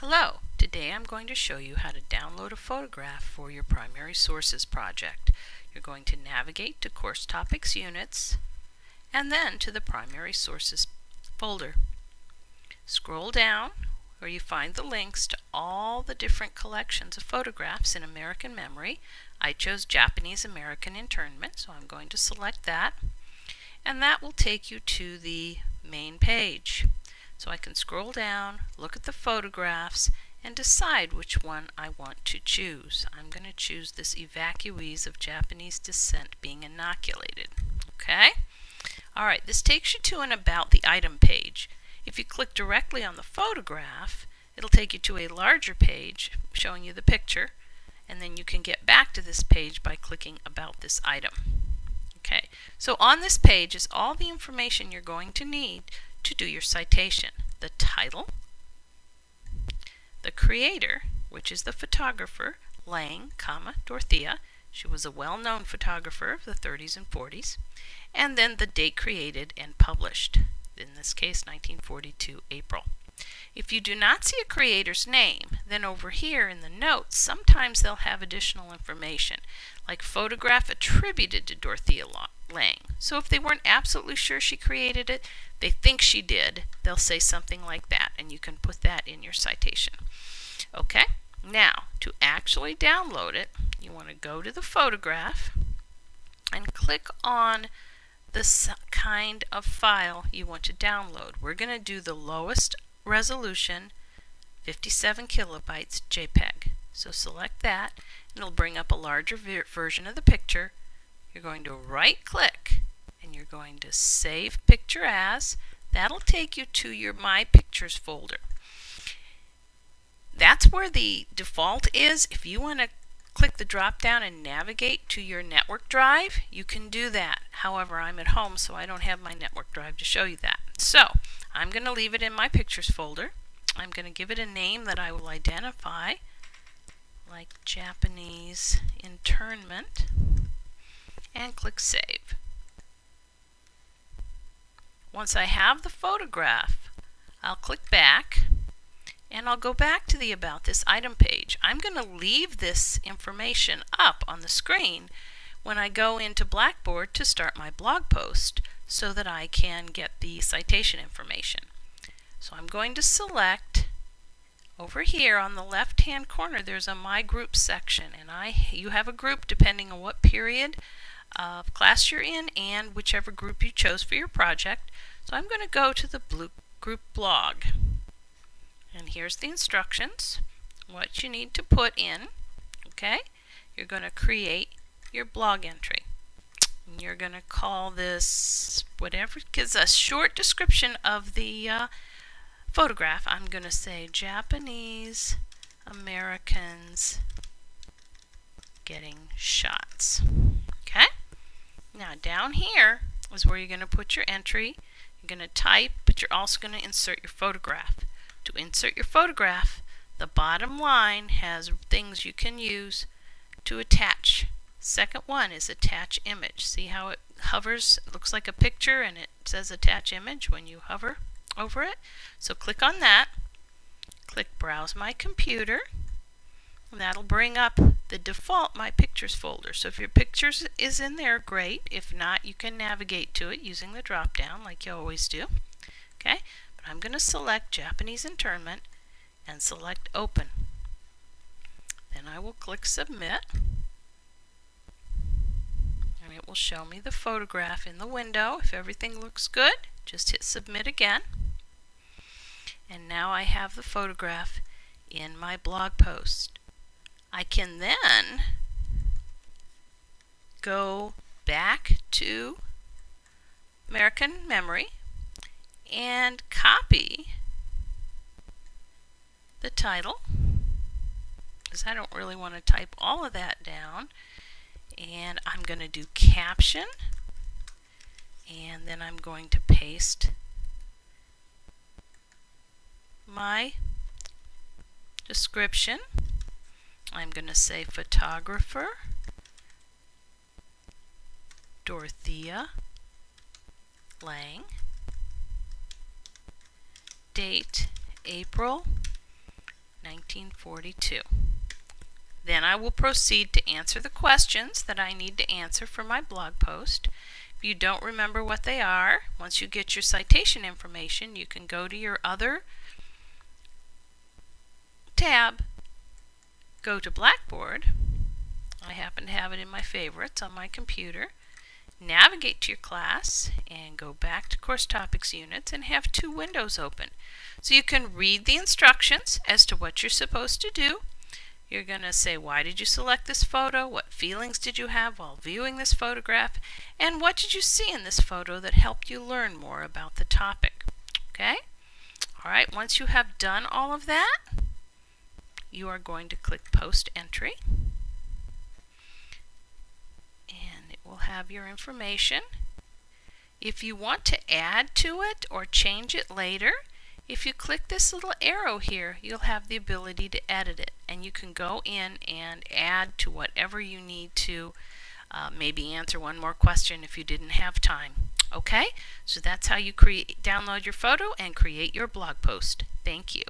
Hello, today I'm going to show you how to download a photograph for your primary sources project. You're going to navigate to Course Topics Units and then to the primary sources folder. Scroll down where you find the links to all the different collections of photographs in American memory. I chose Japanese American internment, so I'm going to select that, and that will take you to the main page. So I can scroll down, look at the photographs, and decide which one I want to choose. I'm going to choose this evacuees of Japanese descent being inoculated. Okay? Alright, this takes you to an About the Item page. If you click directly on the photograph, it'll take you to a larger page showing you the picture, and then you can get back to this page by clicking About this item. Okay, so on this page is all the information you're going to need to do your citation. The title, the creator, which is the photographer, Lang, Dorothea. She was a well-known photographer of the 30s and 40s. And then the date created and published, in this case 1942 April. If you do not see a creator's name, then over here in the notes, sometimes they'll have additional information, like photograph attributed to Dorothea Lang. So if they weren't absolutely sure she created it, they think she did, they'll say something like that, and you can put that in your citation. Okay, now to actually download it, you want to go to the photograph and click on the kind of file you want to download. We're going to do the lowest resolution, 57 kilobytes JPEG. So select that, and it'll bring up a larger version of the picture. You're going to right click and you're going to save picture as. That'll take you to your My Pictures folder. That's where the default is. If you want to click the drop down and navigate to your network drive, you can do that. However, I'm at home, so I don't have my network drive to show you that. So I'm going to leave it in my pictures folder. I'm going to give it a name that I will identify, like Japanese internment, and click Save. Once I have the photograph, I'll click back and I'll go back to the About This Item page. I'm going to leave this information up on the screen when I go into Blackboard to start my blog post so that I can get the citation information. So I'm going to select over here on the left hand corner, there's a My Group section, and you have a group depending on what period of class you're in and whichever group you chose for your project. So I'm going to go to the Blue Group blog. And here's the instructions, what you need to put in. Okay, you're going to create your blog entry. And you're going to call this whatever, gives a short description of the photograph. I'm going to say Japanese Americans getting shots. Okay, now down here is where you're going to put your entry. You're going to type, but you're also going to insert your photograph. To insert your photograph, the bottom line has things you can use to attach. Second one is attach image. See how it hovers? It looks like a picture and it says attach image when you hover over it. So click on that. Click Browse My Computer. And that'll bring up the default My Pictures folder. So if your pictures is in there, great. If not, you can navigate to it using the drop down like you always do. Okay? I'm going to select Japanese internment and select Open. Then I will click Submit, and it will show me the photograph in the window. If everything looks good, just hit Submit again. And now I have the photograph in my blog post. I can then go back to American Memory and copy the title, because I don't really want to type all of that down, and I'm going to do caption, and then I'm going to paste my description. I'm going to say photographer Dorothea Lang, date April 1942. Then I will proceed to answer the questions that I need to answer for my blog post. If you don't remember what they are, once you get your citation information, you can go to your other tab, go to Blackboard. I happen to have it in my favorites on my computer. Navigate to your class and go back to Course Topics Units and have two windows open. So you can read the instructions as to what you're supposed to do. You're going to say, why did you select this photo? What feelings did you have while viewing this photograph? And what did you see in this photo that helped you learn more about the topic? Okay? Alright, once you have done all of that, you are going to click Post Entry. And it will have your information. If you want to add to it or change it later, if you click this little arrow here, you'll have the ability to edit it, and you can go in and add to whatever you need to, maybe answer one more question if you didn't have time. Okay, so that's how you download your photo and create your blog post. Thank you.